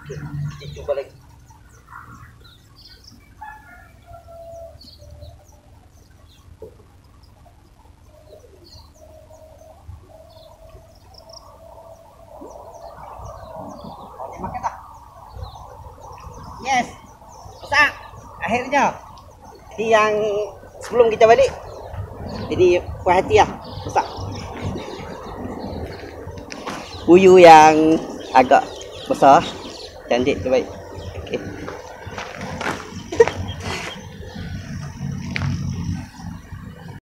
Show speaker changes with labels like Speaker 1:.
Speaker 1: Cuba lagi. Makan dah. Yes. Masak. Akhirnya. Jadi yang sebelum kita balik. Jadi puas hati lah. Masak. Uyu yang agak besar. Cantik terbaik.